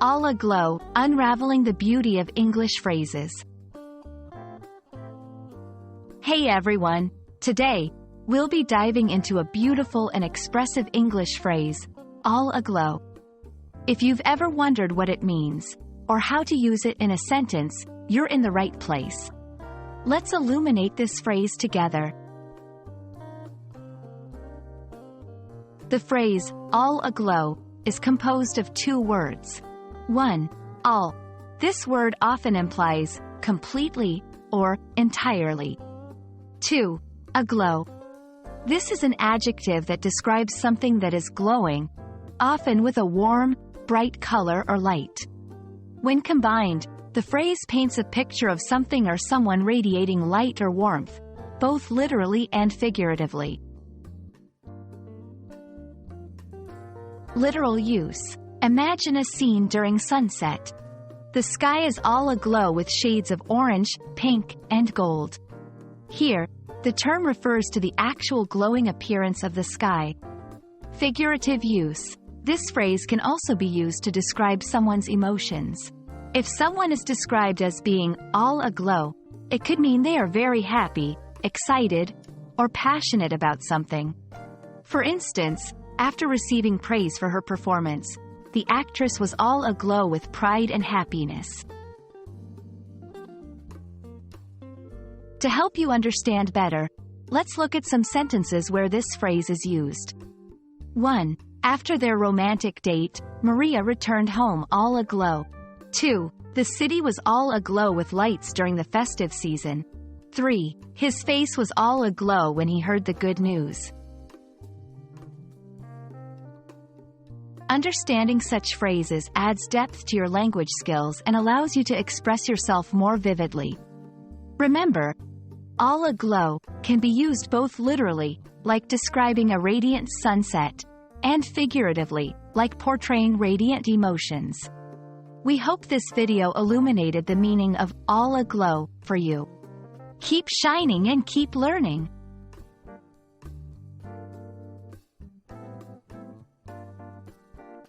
All aglow, unraveling the beauty of English phrases. Hey everyone! Today, we'll be diving into a beautiful and expressive English phrase, all aglow. If you've ever wondered what it means, or how to use it in a sentence, you're in the right place. Let's illuminate this phrase together. The phrase, all aglow, is composed of two words. 1. All. This word often implies completely or entirely. 2. Aglow. This is an adjective that describes something that is glowing, often with a warm, bright color or light. When combined, the phrase paints a picture of something or someone radiating light or warmth, both literally and figuratively. Literal use. Imagine a scene during sunset. The sky is all aglow with shades of orange, pink, and gold. Here, the term refers to the actual glowing appearance of the sky. Figurative use. This phrase can also be used to describe someone's emotions. If someone is described as being all aglow, it could mean they are very happy, excited, or passionate about something. For instance, after receiving praise for her performance, the actress was all aglow with pride and happiness. To help you understand better, let's look at some sentences where this phrase is used. 1. After their romantic date, Maria returned home all aglow. 2. The city was all aglow with lights during the festive season. 3. His face was all aglow when he heard the good news. Understanding such phrases adds depth to your language skills and allows you to express yourself more vividly. Remember, all aglow can be used both literally, like describing a radiant sunset, and figuratively, like portraying radiant emotions. We hope this video illuminated the meaning of all aglow for you. Keep shining and keep learning.